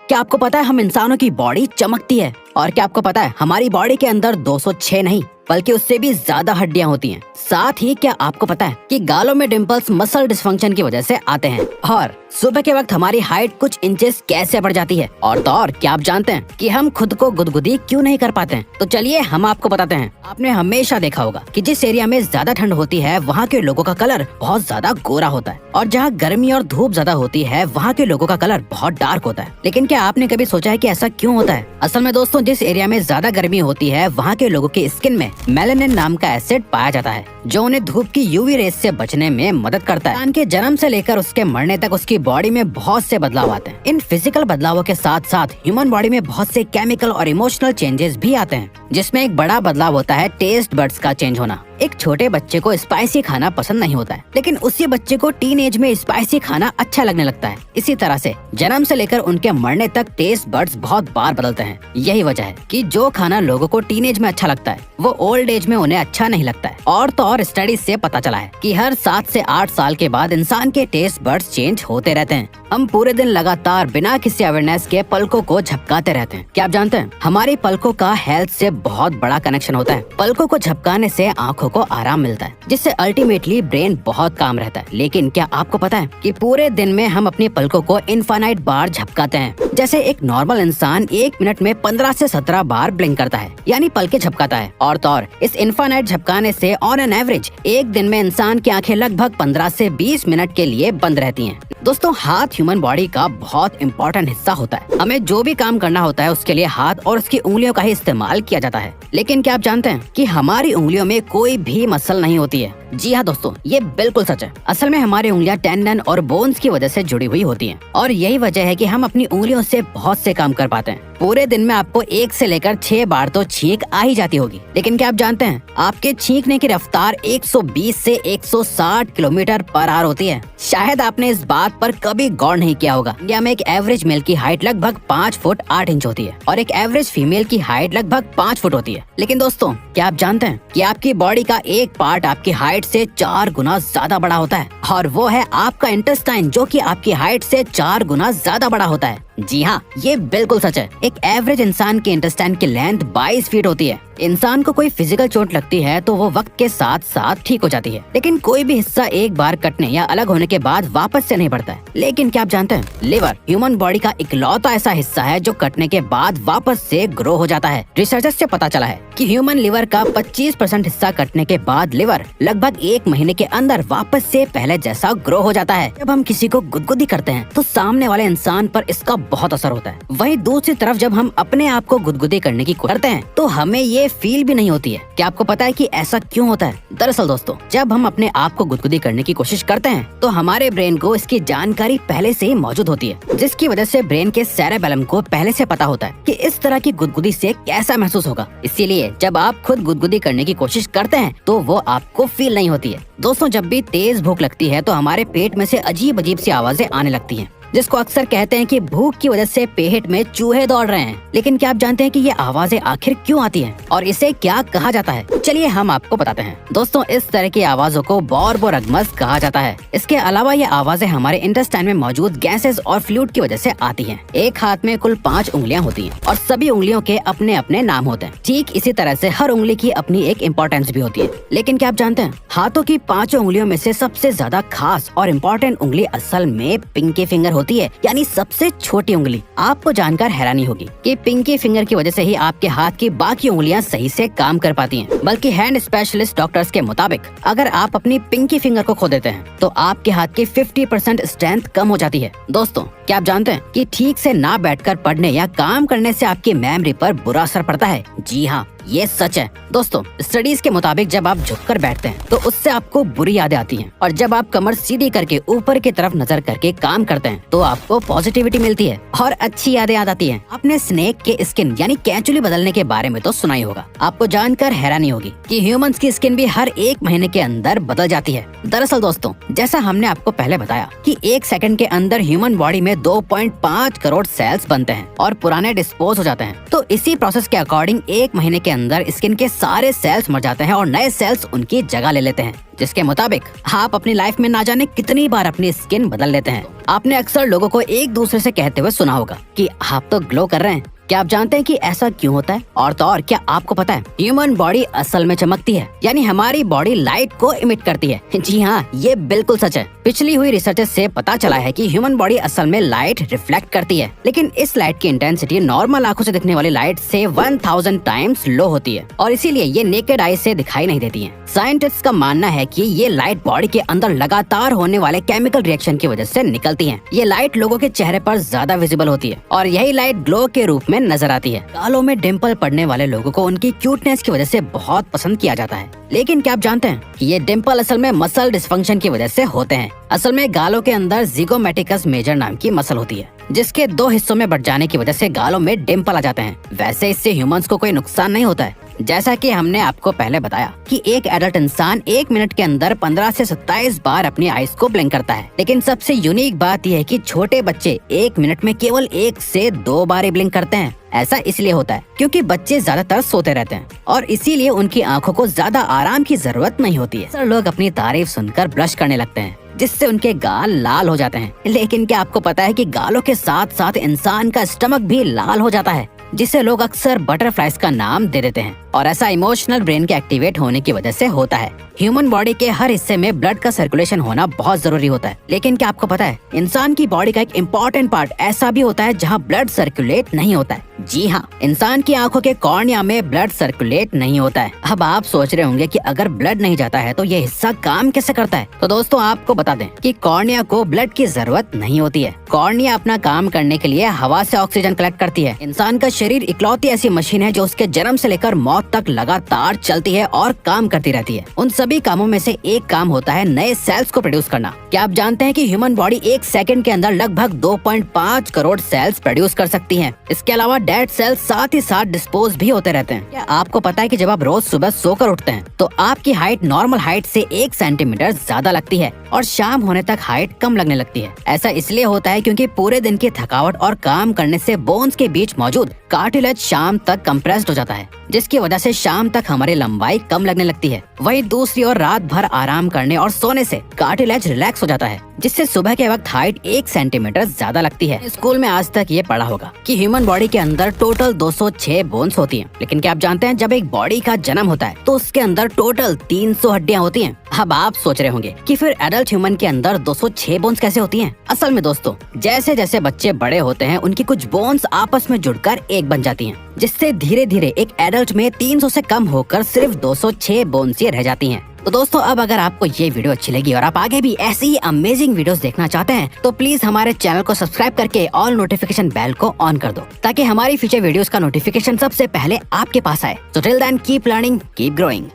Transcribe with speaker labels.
Speaker 1: क्या आपको पता है हम इंसानों की बॉडी चमकती है? और क्या आपको पता है हमारी बॉडी के अंदर 206 नहीं बल्कि उससे भी ज्यादा हड्डियां होती हैं। साथ ही क्या आपको पता है कि गालों में डिंपल्स मसल डिस्फंक्शन की वजह से आते हैं। और सुबह के वक्त हमारी हाइट कुछ इंचेस कैसे बढ़ जाती है। और तो और क्या आप जानते हैं कि हम खुद को गुदगुदी क्यों नहीं कर पाते हैं? तो चलिए हम आपको बताते हैं। आपने हमेशा देखा होगा कि जिस एरिया में ज्यादा ठंड होती है वहाँ के लोगों का कलर बहुत ज्यादा गोरा होता है, और जहाँ गर्मी और धूप ज्यादा होती है वहाँ के लोगों का कलर बहुत डार्क होता है। लेकिन क्या आपने कभी सोचा है कि ऐसा क्यों होता है? असल में दोस्तों, जिस एरिया में ज्यादा गर्मी होती है वहाँ के लोगों की स्किन में मेलानिन नाम का एसिड पाया जाता है, जो उन्हें धूप की यूवी रेस से बचने में मदद करता है। इंसान के जन्म से लेकर उसके मरने तक उसकी बॉडी में बहुत से बदलाव आते हैं। इन फिजिकल बदलावों के साथ साथ ह्यूमन बॉडी में बहुत से केमिकल और इमोशनल चेंजेस भी आते हैं, जिसमें एक बड़ा बदलाव होता है टेस्ट बड्स का चेंज होना। एक छोटे बच्चे को स्पाइसी खाना पसंद नहीं होता है, लेकिन उसी बच्चे को टीन एज में स्पाइसी खाना अच्छा लगने लगता है। इसी तरह से जन्म से लेकर उनके मरने तक टेस्ट बड्स बहुत बार बदलते हैं। यही वजह है कि जो खाना लोगों को टीन एज में अच्छा लगता है वो ओल्ड एज में उन्हें अच्छा नहीं लगता है। और तो और स्टडी से पता चला है कि हर 7 से 8 साल के बाद इंसान के टेस्ट बड्स चेंज होते रहते हैं। हम पूरे दिन लगातार बिना किसी अवेयरनेस के पलकों को झपकाते रहते हैं। क्या आप जानते हैं हमारी पलकों का हेल्थ से बहुत बड़ा कनेक्शन होता है। पलकों को झपकाने से आंखों को आराम मिलता है, जिससे अल्टीमेटली ब्रेन बहुत काम रहता है। लेकिन क्या आपको पता है कि पूरे दिन में हम अपनी पलकों को इनफाइनाइट बार झपकाते हैं? जैसे एक नॉर्मल इंसान 1 मिनट में 15 से 17 बार ब्लिंक करता है, यानी पलके झपकाता है। और तो और इस इनफाइनाइट झपकाने से ऑन एन एवरेज एक दिन में इंसान की आंखें लगभग 15 से 20 मिनट के लिए बंद रहती हैं। दोस्तों, हाथ ह्यूमन बॉडी का बहुत इम्पोर्टेंट हिस्सा होता है। हमें जो भी काम करना होता है उसके लिए हाथ और उसकी उंगलियों का ही इस्तेमाल किया जाता है। लेकिन क्या आप जानते हैं कि हमारी उंगलियों में कोई भी मसल नहीं होती है? जी हाँ दोस्तों, ये बिल्कुल सच है। असल में हमारी उंगलियां टेंडन और बोन्स की वजह से जुड़ी हुई होती हैं, और यही वजह है कि हम अपनी उंगलियों से बहुत से काम कर पाते हैं। पूरे दिन में आपको 1 से लेकर 6 बार तो छींक आ ही जाती होगी। लेकिन क्या आप जानते हैं आपके छींकने की रफ्तार 120 से 160 किलोमीटर पर आवर होती है? शायद आपने इस बात पर कभी गौर नहीं किया होगा। इंडिया में एक एवरेज मेल की हाइट लगभग 5 फुट 8 इंच होती है, और एक एवरेज फीमेल की हाइट लगभग 5 फुट होती है। लेकिन दोस्तों, क्या आप जानते हैं कि आपकी बॉडी का एक पार्ट आपकी हाइट से 4 गुना ज्यादा बड़ा होता है, और वो है आपका इंटेस्टाइन, जो कि आपकी हाइट से 4 गुना ज्यादा बड़ा होता है। जी हाँ, ये बिल्कुल सच है। एक एवरेज इंसान के इंटेस्टाइन की लेंथ 22 फीट होती है। इंसान को कोई फिजिकल चोट लगती है तो वो वक्त के साथ साथ ठीक हो जाती है, लेकिन कोई भी हिस्सा एक बार कटने या अलग होने के बाद वापस से नहीं बढ़ता है। लेकिन क्या आप जानते हैं लिवर ह्यूमन बॉडी का इकलौता ऐसा हिस्सा है जो कटने के बाद वापस से ग्रो हो जाता है। रिसर्चर्स से पता चला है कि ह्यूमन लिवर का 25% हिस्सा कटने के बाद लिवर लगभग 1 महीने के अंदर वापस से पहले जैसा ग्रो हो जाता है। जब हम किसी को गुदगुदी करते हैं तो सामने वाले इंसान पर इसका बहुत असर होता है। वहीं दूसरी तरफ जब हम अपने आप को गुदगुदी करने की कोशिश करते हैं तो हमें ये फील भी नहीं होती है। क्या आपको पता है कि ऐसा क्यों होता है? दरअसल दोस्तों, जब हम अपने आप को गुदगुदी करने की कोशिश करते हैं तो हमारे ब्रेन को इसकी जानकारी पहले से ही मौजूद होती है, जिसकी वजह से ब्रेन के सेरेबेलम को पहले से पता होता है कि इस तरह की गुदगुदी से कैसा महसूस होगा। इसीलिए जब आप खुद गुदगुदी करने की कोशिश करते हैं तो वो आपको फील नहीं होती है। दोस्तों, जब भी तेज भूख लगती है तो हमारे पेट में से अजीब अजीब सी आवाजें आने लगती हैं, जिसको अक्सर कहते हैं कि भूख की वजह से पेट में चूहे दौड़ रहे हैं। लेकिन क्या आप जानते हैं कि ये आवाजें आखिर क्यों आती हैं और इसे क्या कहा जाता है? चलिए हम आपको बताते हैं। दोस्तों, इस तरह की आवाजों को बॉर्बोरगमस कहा जाता है। इसके अलावा ये आवाजें हमारे इंटेस्टाइन में मौजूद गैसेस और फ्लूइड की वजह से आती हैं। एक हाथ में कुल 5 उंगलियां होती हैं और सभी उंगलियों के अपने अपने नाम होते हैं। ठीक इसी तरह से हर उंगली की अपनी एक इम्पोर्टेंस भी होती है। लेकिन क्या आप जानते हैं हाथों की 5 उंगलियों में से सबसे ज्यादा खास और इम्पोर्टेंट उंगली असल में पिंकी फिंगर होती है, यानी सबसे छोटी उंगली। आपको जानकर हैरानी होगी कि पिंकी फिंगर की वजह से ही आपके हाथ की बाकी उंगलियां सही से काम कर पाती हैं। बल्कि हैंड स्पेशलिस्ट डॉक्टर्स के मुताबिक अगर आप अपनी पिंकी फिंगर को खो देते हैं तो आपके हाथ की 50% स्ट्रेंथ कम हो जाती है। दोस्तों, क्या आप जानते हैं कि ठीक से ना बैठकर पढ़ने या काम करने से आपकी मेमोरी पर बुरा असर पड़ता है? जी हाँ, ये सच है। दोस्तों, स्टडीज के मुताबिक जब आप झुककर बैठते हैं तो उससे आपको बुरी यादें आती हैं, और जब आप कमर सीधी करके ऊपर की तरफ नजर करके काम करते हैं तो आपको पॉजिटिविटी मिलती है और अच्छी यादें याद आती हैं। आपने स्नेक के स्किन यानी कैंचुली बदलने के बारे में तो सुना ही होगा। आपको जानकर हैरानी होगी कि ह्यूमंस की स्किन भी हर 1 महीने के अंदर बदल जाती है। दरअसल दोस्तों, जैसा हमने आपको पहले बताया कि 1 सेकंड के अंदर ह्यूमन बॉडी में 2.5 करोड़ सेल्स बनते हैं और पुराने डिस्पोज हो जाते हैं। तो इसी प्रोसेस के अकॉर्डिंग 1 महीने के अंदर स्किन के सारे सेल्स मर जाते हैं और नए सेल्स उनकी जगह ले लेते हैं, जिसके मुताबिक आप अपनी लाइफ में ना जाने कितनी बार अपनी स्किन बदल लेते हैं। आपने अक्सर लोगों को एक दूसरे से कहते हुए सुना होगा कि आप तो ग्लो कर रहे हैं। क्या आप जानते हैं कि ऐसा क्यों होता है? और तो और क्या आपको पता है ह्यूमन बॉडी असल में चमकती है, यानी हमारी बॉडी लाइट को इमिट करती है। जी हाँ, ये बिल्कुल सच है। पिछली हुई रिसर्च से पता चला है कि ह्यूमन बॉडी असल में लाइट रिफ्लेक्ट करती है, लेकिन इस लाइट की इंटेंसिटी नॉर्मल आंखों से दिखने वाली लाइट से 1000 टाइम्स लो होती है और इसीलिए ये नेकेड आई से दिखाई नहीं देती है। साइंटिस्ट का मानना है कि ये लाइट बॉडी के अंदर लगातार होने वाले केमिकल रिएक्शन की वजह से निकलती है। ये लाइट लोगों के चेहरे पर ज्यादा विजिबल होती है और यही लाइट ग्लो के रूप में नजर आती है। गालों में डिम्पल पड़ने वाले लोगों को उनकी क्यूटनेस की वजह से बहुत पसंद किया जाता है, लेकिन क्या आप जानते हैं कि ये डिम्पल असल में मसल डिस्फंक्शन की वजह से होते हैं। असल में गालों के अंदर ज़िगोमैटिकस मेजर नाम की मसल होती है, जिसके 2 हिस्सों में बट जाने की वजह से गालों में डिम्पल आ जाते हैं। वैसे इससे ह्यूमंस को कोई नुकसान नहीं होता है। जैसा कि हमने आपको पहले बताया कि एक एडल्ट इंसान 1 मिनट के अंदर 15 से 27 बार अपनी आईज को ब्लिंक करता है, लेकिन सबसे यूनिक बात यह है कि छोटे बच्चे 1 मिनट में केवल 1 से 2 बार ही ब्लिंक करते हैं। ऐसा इसलिए होता है क्योंकि बच्चे ज्यादातर सोते रहते हैं और इसीलिए उनकी आंखों को ज्यादा आराम की जरूरत नहीं होती है। अक्सर लोग अपनी तारीफ सुनकर ब्लश करने लगते हैं, जिससे उनके गाल लाल हो जाते हैं। लेकिन क्या आपको पता है कि गालों के साथ साथ इंसान का स्टमक भी लाल हो जाता है, जिसे लोग अक्सर बटरफ्लाइज का नाम दे देते हैं और ऐसा इमोशनल ब्रेन के एक्टिवेट होने की वजह से होता है। ह्यूमन बॉडी के हर हिस्से में ब्लड का सर्कुलेशन होना बहुत जरूरी होता है, लेकिन क्या आपको पता है इंसान की बॉडी का एक इम्पोर्टेंट पार्ट ऐसा भी होता है जहाँ ब्लड सर्कुलेट नहीं होता है। जी हाँ, इंसान की आंखों के कॉर्निया में ब्लड सर्कुलेट नहीं होता है। अब आप सोच रहे होंगे कि अगर ब्लड नहीं जाता है तो ये हिस्सा काम कैसे करता है? तो दोस्तों आपको बता दें कि कॉर्निया को ब्लड की जरूरत नहीं होती है। कॉर्निया अपना काम करने के लिए हवा से ऑक्सीजन कलेक्ट करती है। इंसान का शरीर इकलौती ऐसी मशीन है जो उसके जन्म से लेकर मौत तक लगातार चलती है और काम करती रहती है। उन सभी कामों में से एक काम होता है नए सेल्स को प्रोड्यूस करना। क्या आप जानते हैं कि ह्यूमन बॉडी 1 सेकंड के अंदर लगभग 2.5 करोड़ सेल्स प्रोड्यूस कर सकती है। इसके अलावा डेड सेल्स साथ ही साथ डिस्पोज भी होते रहते हैं। क्या आपको पता है कि जब आप रोज सुबह सोकर उठते हैं तो आपकी हाइट नॉर्मल हाइट से 1 सेंटीमीटर ज्यादा लगती है और शाम होने तक हाइट कम लगने लगती है? ऐसा इसलिए होता है क्योंकि पूरे दिन की थकावट और काम करने से बोन्स के बीच मौजूद कार्टिलेज शाम तक कंप्रेस्ड हो जाता है, जिसकी वजह से शाम तक हमारी लंबाई कम लगने लगती है। वहीं दूसरी ओर रात भर आराम करने और सोने से कार्टिलेज रिलैक्स हो जाता है, जिससे सुबह के वक्त हाइट 1 सेंटीमीटर ज्यादा लगती है। स्कूल में आज तक ये पढ़ा होगा कि ह्यूमन बॉडी के अंदर टोटल 206 बोन्स होती हैं, लेकिन क्या आप जानते हैं जब एक बॉडी का जन्म होता है तो उसके अंदर टोटल 300 हड्डियां होती हैं। अब आप सोच रहे होंगे कि फिर एडल्ट ह्यूमन के अंदर 206 बोन्स कैसे होती हैं? असल में दोस्तों, जैसे जैसे बच्चे बड़े होते हैं उनकी कुछ बोन्स आपस में जुड़कर एक बन जाती हैं, जिससे धीरे धीरे एक एडल्ट में 300 से कम होकर सिर्फ 206 बोन्स ही रह जाती हैं। तो दोस्तों अब अगर आपको ये वीडियो अच्छी लगी और आप आगे भी ऐसी ही अमेजिंग वीडियोस देखना चाहते हैं तो प्लीज हमारे चैनल को सब्सक्राइब करके ऑल नोटिफिकेशन बेल को ऑन कर दो, ताकि हमारी फ्यूचर वीडियोस का नोटिफिकेशन सबसे पहले आपके पास आए। So till then, keep learning, keep growing.